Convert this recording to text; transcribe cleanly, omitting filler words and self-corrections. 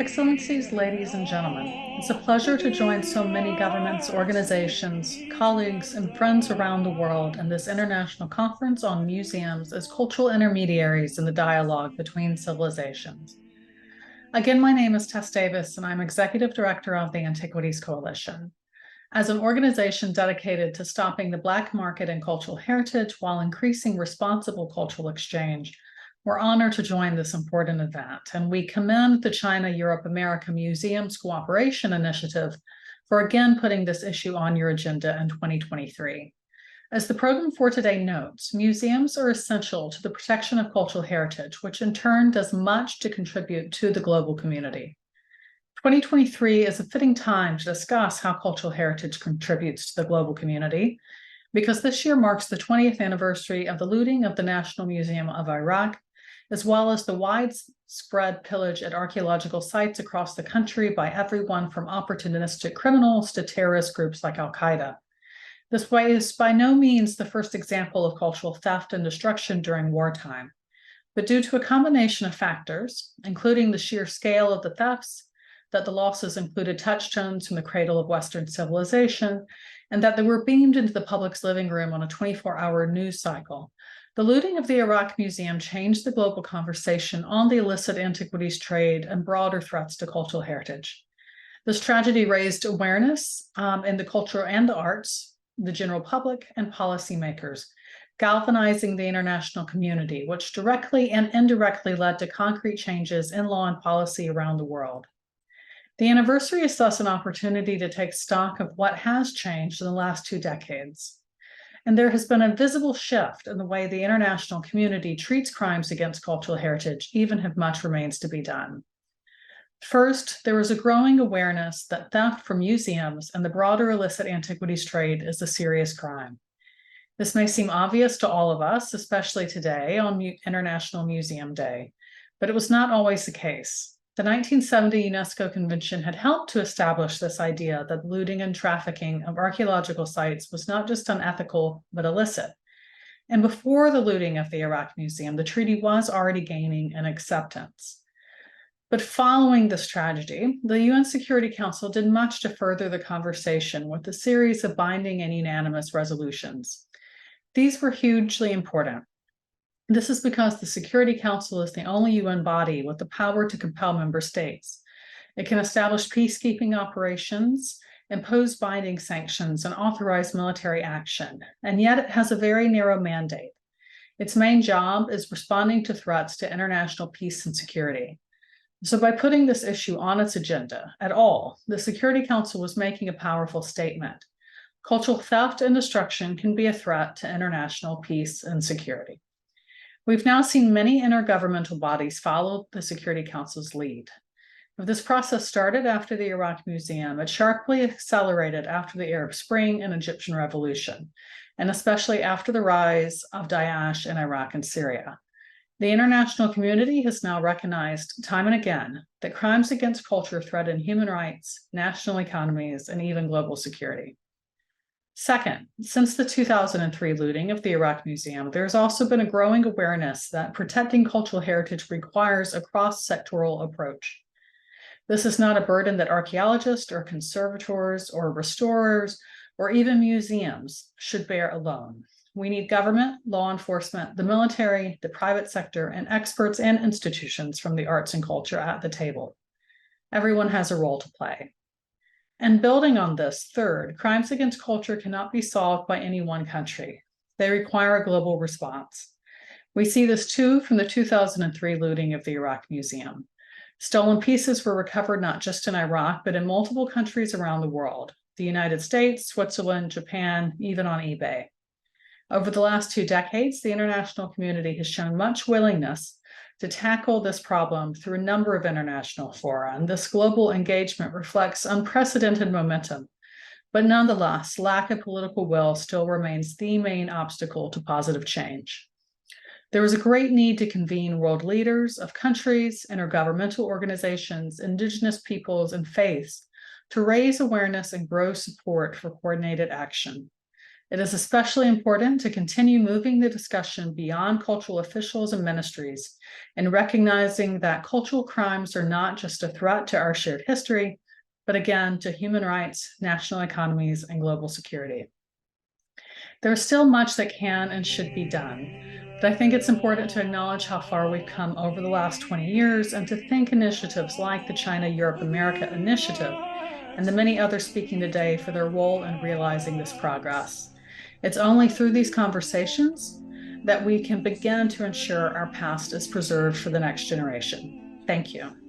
Excellencies, ladies and gentlemen, it's a pleasure to join so many governments, organizations, colleagues, and friends around the world in this international conference on museums as cultural intermediaries in the dialogue between civilizations. Again, my name is Tess Davis, and I'm Executive Director of the Antiquities Coalition. As an organization dedicated to stopping the black market in cultural heritage while increasing responsible cultural exchange, we're honored to join this important event, and we commend the China-Europe-America Museums Cooperation Initiative for again putting this issue on your agenda in 2023. As the program for today notes, museums are essential to the protection of cultural heritage, which in turn does much to contribute to the global community. 2023 is a fitting time to discuss how cultural heritage contributes to the global community, because this year marks the 20th anniversary of the looting of the National Museum of Iraq, as well as the widespread pillage at archaeological sites across the country by everyone from opportunistic criminals to terrorist groups like Al-Qaeda. This is by no means the first example of cultural theft and destruction during wartime, but due to a combination of factors, including the sheer scale of the thefts, that the losses included touchstones from the cradle of Western civilization, and that they were beamed into the public's living room on a 24-hour news cycle, the looting of the Iraq Museum changed the global conversation on the illicit antiquities trade and broader threats to cultural heritage. This tragedy raised awareness in the culture and the arts, the general public, and policymakers, galvanizing the international community, which directly and indirectly led to concrete changes in law and policy around the world. The anniversary is thus an opportunity to take stock of what has changed in the last 2 decades. And there has been a visible shift in the way the international community treats crimes against cultural heritage, even if much remains to be done. First, there is a growing awareness that theft from museums and the broader illicit antiquities trade is a serious crime. This may seem obvious to all of us, especially today on International Museum Day, but it was not always the case. The 1970 UNESCO Convention had helped to establish this idea that looting and trafficking of archaeological sites was not just unethical, but illicit. And before the looting of the Iraq Museum, the treaty was already gaining an acceptance. But following this tragedy, the UN Security Council did much to further the conversation with a series of binding and unanimous resolutions. These were hugely important. This is because the Security Council is the only UN body with the power to compel member states. It can establish peacekeeping operations, impose binding sanctions, and authorize military action, and yet it has a very narrow mandate. Its main job is responding to threats to international peace and security. So by putting this issue on its agenda at all, the Security Council was making a powerful statement. Cultural theft and destruction can be a threat to international peace and security. We've now seen many intergovernmental bodies follow the Security Council's lead. If this process started after the Iraq Museum, it sharply accelerated after the Arab Spring and Egyptian Revolution, and especially after the rise of Daesh in Iraq and Syria. The international community has now recognized time and again that crimes against culture threaten human rights, national economies, and even global security. Second, since the 2003 looting of the Iraq Museum, there has also been a growing awareness that protecting cultural heritage requires a cross-sectoral approach. This is not a burden that archaeologists or conservators or restorers or even museums should bear alone. We need government, law enforcement, the military, the private sector, and experts and institutions from the arts and culture at the table. Everyone has a role to play. And building on this, third, crimes against culture cannot be solved by any one country. They require a global response. We see this too from the 2003 looting of the Iraq Museum. Stolen pieces were recovered not just in Iraq, but in multiple countries around the world: the United States, Switzerland, Japan, even on eBay. Over the last 2 decades, the international community has shown much willingness to tackle this problem through a number of international fora, and this global engagement reflects unprecedented momentum. But nonetheless, lack of political will still remains the main obstacle to positive change. There is a great need to convene world leaders of countries, intergovernmental organizations, indigenous peoples, and faiths to raise awareness and grow support for coordinated action. It is especially important to continue moving the discussion beyond cultural officials and ministries and recognizing that cultural crimes are not just a threat to our shared history, but again, to human rights, national economies, and global security. There is still much that can and should be done, but I think it's important to acknowledge how far we've come over the last 20 years and to thank initiatives like the China Europe America Initiative and the many others speaking today for their role in realizing this progress. It's only through these conversations that we can begin to ensure our past is preserved for the next generation. Thank you.